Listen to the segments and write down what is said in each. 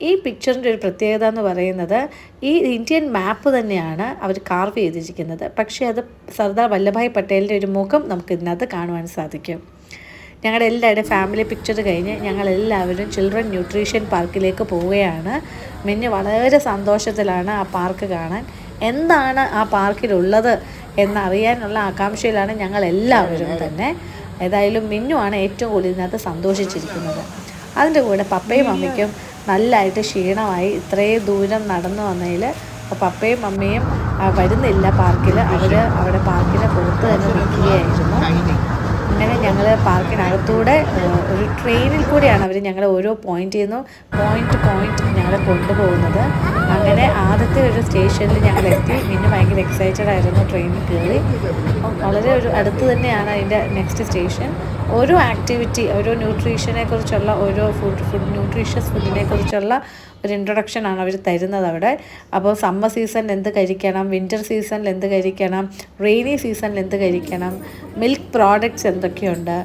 ഈ പിക്ചറിൻ്റെ ഒരു പ്രത്യേകത എന്ന് പറയുന്നത് ഈ ഇന്ത്യൻ മാപ്പ് തന്നെയാണ് അവർ കാർവ് ചെയ്തിരിക്കുന്നത്. പക്ഷേ അത് സർദാർ വല്ലഭായ് പട്ടേലിൻ്റെ ഒരു മുഖം നമുക്ക് ഇതിനകത്ത് കാണുവാൻ സാധിക്കും. ഞങ്ങളുടെ എല്ലാവരുടെയും ഫാമിലി പിക്ചർ കഴിഞ്ഞ് ഞങ്ങളെല്ലാവരും ചിൽഡ്രൻ ന്യൂട്രീഷൻ പാർക്കിലേക്ക് പോവുകയാണ്. മിന്നു വളരെ സന്തോഷത്തിലാണ് ആ പാർക്ക് കാണാൻ. എന്താണ് ആ പാർക്കിലുള്ളത് എന്നറിയാനുള്ള ആകാംക്ഷയിലാണ് ഞങ്ങളെല്ലാവരും തന്നെ. ഏതായാലും മിന്നുവാണ് ഏറ്റവും കൂടുതൽ ഇതിനകത്ത് സന്തോഷിച്ചിരിക്കുന്നത്. അതിൻ്റെ കൂടെ പപ്പയും മമ്മിക്കും നല്ലതായിട്ട് ക്ഷീണമായി ഇത്രയും ദൂരം നടന്നു വന്നതിൽ. പപ്പയും മമ്മിയും വരുന്നില്ല പാർക്കിൽ, അവർ അവിടെ പാർക്കിന് പുറത്ത് തന്നെ നിൽക്കുകയായിരുന്നു. അങ്ങനെ ഞങ്ങൾ പാർക്കിനകത്തൂടെ ഒരു ട്രെയിനിൽ കൂടെയാണ് അവർ ഞങ്ങളെ ഓരോ പോയിന്റിൽ നിന്നും പോയിന്റ് ഞങ്ങളെ കൊണ്ടുപോകുന്നത്. അങ്ങനെ ആദ്യത്തെ ഒരു സ്റ്റേഷനിൽ ഞങ്ങളെത്തി. പിന്നെ ഭയങ്കര എക്സൈറ്റഡ് ആയിരുന്നു ട്രെയിനിൽ കയറി. വളരെ ഒരു അടുത്ത് തന്നെയാണ് അതിൻ്റെ നെക്സ്റ്റ് സ്റ്റേഷൻ. ഓരോ ആക്ടിവിറ്റി, ഓരോ ന്യൂട്രീഷനെ കുറിച്ചുള്ള ഓരോ ന്യൂട്രീഷ്യസ് ഫുഡിനെ കുറിച്ചുള്ള ഒരു ഇൻട്രൊഡക്ഷനാണ് അവർ തരുന്നത് അവിടെ. അപ്പോൾ സമ്മർ സീസണിൽ എന്ത് കഴിക്കണം, വിൻ്റർ സീസണിൽ എന്ത് കഴിക്കണം, റെയിനി സീസണിൽ എന്ത് കഴിക്കണം, മിൽക്ക് പ്രോഡക്റ്റ്സ് എന്തൊക്കെയുണ്ട്,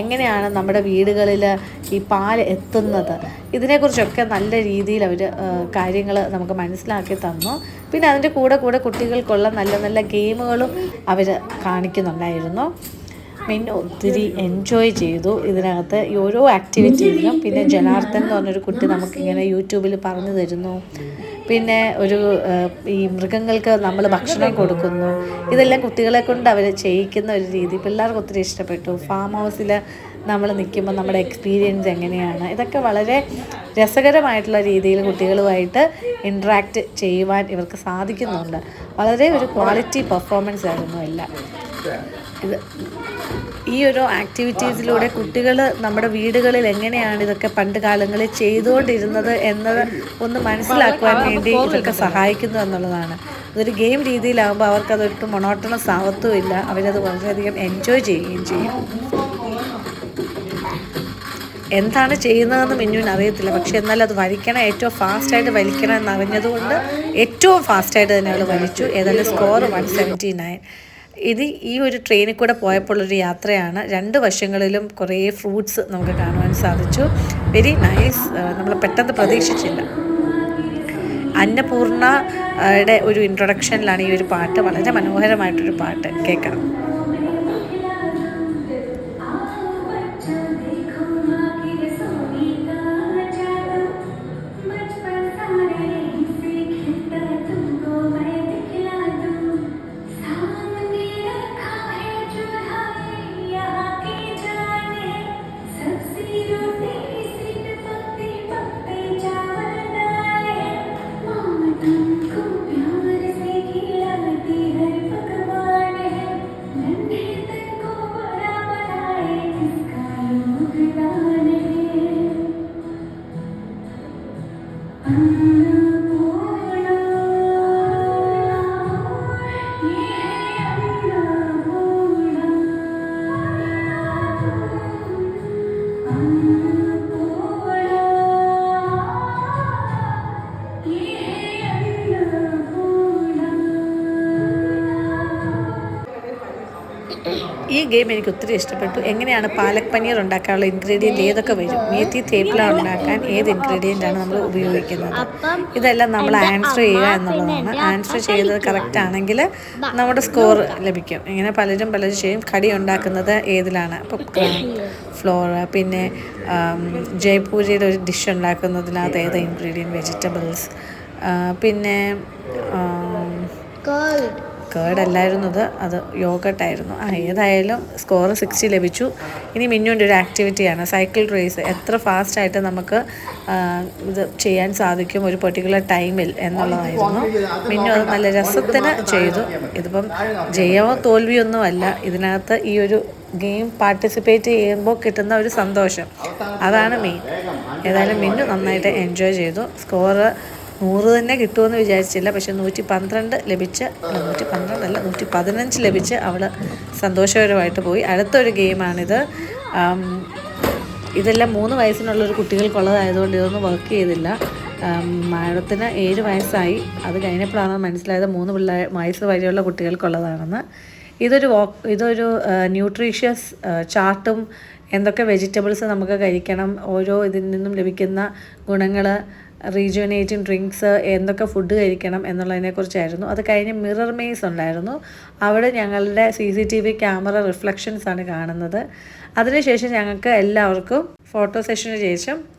എങ്ങനെയാണ് നമ്മുടെ വീടുകളിൽ ഈ പാൽ എത്തുന്നത്, ഇതിനെക്കുറിച്ചൊക്കെ നല്ല രീതിയിൽ അവർ കാര്യങ്ങൾ നമുക്ക് മനസ്സിലാക്കി തന്നു. പിന്നെ അതിൻ്റെ കൂടെ കുട്ടികൾക്കുള്ള നല്ല നല്ല ഗെയിമുകളും അവർ കാണിക്കുന്നുണ്ടായിരുന്നു. മിന്നു ഒത്തിരി എൻജോയ് ചെയ്തു ഇതിനകത്ത് ഈ ഓരോ ആക്ടിവിറ്റീസിലും. പിന്നെ ജനാർദ്ദൻ എന്ന് പറഞ്ഞൊരു കുട്ടി നമുക്കിങ്ങനെ യൂട്യൂബിൽ പറഞ്ഞു തരുന്നു. പിന്നെ ഈ മൃഗങ്ങൾക്ക് നമ്മൾ ഭക്ഷണം കൊടുക്കുന്നു. ഇതെല്ലാം കുട്ടികളെ കൊണ്ട് അവർ ചെയ്യിക്കുന്ന ഒരു രീതി പിള്ളേർക്ക് ഒത്തിരി ഇഷ്ടപ്പെട്ടു. ഫാം ഹൗസിൽ നമ്മൾ നിൽക്കുമ്പോൾ നമ്മുടെ എക്സ്പീരിയൻസ് എങ്ങനെയാണ്, ഇതൊക്കെ വളരെ രസകരമായിട്ടുള്ള രീതിയിൽ കുട്ടികളുമായിട്ട് ഇൻട്രാക്റ്റ് ചെയ്യുവാൻ ഇവർക്ക് സാധിക്കുന്നുണ്ട്. വളരെ ഒരു ക്വാളിറ്റി പെർഫോമൻസ് ആയിരുന്നു എല്ലാം. ഈ ഒരു ആക്ടിവിറ്റീസിലൂടെ കുട്ടികൾ നമ്മുടെ വീടുകളിൽ എങ്ങനെയാണ് ഇതൊക്കെ പണ്ട് കാലങ്ങളിൽ ചെയ്തുകൊണ്ടിരുന്നത് എന്നത് ഒന്ന് മനസ്സിലാക്കുവാൻ വേണ്ടി ഇതൊക്കെ സഹായിക്കുന്നു എന്നുള്ളതാണ്. ഇതൊരു ഗെയിം രീതിയിലാകുമ്പോൾ അവർക്കതൊട്ടും മൊണോട്ടണസ് ആവത്തുമില്ല. അവരത് വളരെയധികം എൻജോയ് ചെയ്യുകയും ചെയ്യും. എന്താണ് ചെയ്യുന്നതെന്ന് മിന്നുവിന് അറിയത്തില്ല, പക്ഷെ എന്നാൽ അത് വലിക്കണം, ഏറ്റവും ഫാസ്റ്റായിട്ട് വലിക്കണം എന്നറിഞ്ഞതുകൊണ്ട് ഏറ്റവും ഫാസ്റ്റായിട്ട് തന്നെ അവൾ വലിച്ചു. ഏതായാലും സ്കോർ 179. ഈ ഒരു ട്രെയിനിൽ കൂടെ പോയപ്പോഴൊരു യാത്രയാണ്. രണ്ട് വശങ്ങളിലും കുറേ ഫ്രൂട്ട്സ് നമുക്ക് കാണുവാൻ സാധിച്ചു. Very nice. നമ്മൾ പെട്ടെന്ന് പ്രതീക്ഷിച്ചില്ല. അന്നപൂർണയുടെ ഒരു ഇൻട്രൊഡക്ഷനിലാണ് ഈ ഒരു പാട്ട്. വളരെ മനോഹരമായിട്ടൊരു പാട്ട് കേൾക്കണം. ഈ ഗെയിം എനിക്ക് ഒത്തിരി ഇഷ്ടപ്പെട്ടു. എങ്ങനെയാണ് പാലക് പനീർ ഉണ്ടാക്കാനുള്ള ഇൻഗ്രീഡിയൻറ്റ് ഏതൊക്കെ വരും, മേത്തി തേപ്പില ഉണ്ടാക്കാൻ ഏത് ഇൻഗ്രീഡിയൻ്റാണ് നമ്മൾ ഉപയോഗിക്കുന്നത്, ഇതെല്ലാം നമ്മൾ ആൻസർ ചെയ്യുക എന്നുള്ളതാണ്. ആൻസർ ചെയ്തത് കറക്റ്റ് ആണെങ്കിൽ നമ്മുടെ സ്കോർ ലഭിക്കും. ഇങ്ങനെ പലരും ചെയ്യും. കടി ഉണ്ടാക്കുന്നത് ഏതിലാണ്, അപ്പോൾ ഫ്ലോർ. പിന്നെ ജയ്പൂരിയുടെ ഒരു ഡിഷ് ഉണ്ടാക്കുന്നതിനകത്ത് ഏത് ഇൻഗ്രീഡിയൻറ്റ്, വെജിറ്റബിൾസ്. പിന്നെ കേടല്ലായിരുന്നത്, അത് യോഗട്ടായിരുന്നു. ഏതായാലും സ്കോർ 60 ലഭിച്ചു. ഇനി മിന്നുവിൻ്റെ ഒരു ആക്ടിവിറ്റിയാണ് സൈക്കിൾ റേസ്. എത്ര ഫാസ്റ്റായിട്ട് നമുക്ക് ഇത് ചെയ്യാൻ സാധിക്കും ഒരു പെർട്ടിക്കുലർ ടൈമിൽ എന്നുള്ളതായിരുന്നു. മിന്നു അത് നല്ല രസത്തിന് ചെയ്തു. ഇതിപ്പം ജയമോ തോൽവിയൊന്നും അല്ല. ഇതിനകത്ത് ഈ ഒരു ഗെയിം പാർട്ടിസിപ്പേറ്റ് ചെയ്യുമ്പോൾ കിട്ടുന്ന ഒരു സന്തോഷം, അതാണ് മെയിൻ. ഏതായാലും മിന്നു നന്നായിട്ട് എൻജോയ് ചെയ്തു. സ്കോർ 100 തന്നെ കിട്ടുമെന്ന് വിചാരിച്ചില്ല, പക്ഷെ 112 ലഭിച്ച്, 115 ലഭിച്ച് അവൾ സന്തോഷകരമായിട്ട് പോയി. അടുത്തൊരു ഗെയിമാണിത്. ഇതെല്ലാം 3 വയസ്സിനുള്ളൊരു കുട്ടികൾക്കുള്ളതായതുകൊണ്ട് ഇതൊന്നും വർക്ക് ചെയ്തില്ല. മാഡത്തിന് 7 വയസ്സായി. അത് കഴിഞ്ഞപ്പോഴാണ് മനസ്സിലായത് 3 വയസ്സ് വരെയുള്ള കുട്ടികൾക്കുള്ളതാണെന്ന്. ഇതൊരു ന്യൂട്രീഷ്യസ് ചാർട്ടും എന്തൊക്കെ വെജിറ്റബിൾസ് നമുക്ക് കഴിക്കണം, ഓരോ ഇതിൽ നിന്നും ലഭിക്കുന്ന ഗുണങ്ങൾ, റീജുവനേറ്റിംഗ് ഡ്രിങ്ക്സ്, എന്തൊക്കെ ഫുഡ് കഴിക്കണം എന്നുള്ളതിനെക്കുറിച്ചായിരുന്നു. അത് കഴിഞ്ഞ് മിറർ മെയ്സ് ഉണ്ടായിരുന്നു. അവിടെ ഞങ്ങളുടെ CCTV ക്യാമറ റിഫ്ലക്ഷൻസാണ് കാണുന്നത്. അതിനുശേഷം ഞങ്ങൾക്ക് എല്ലാവർക്കും ഫോട്ടോ സെഷന് ശേഷം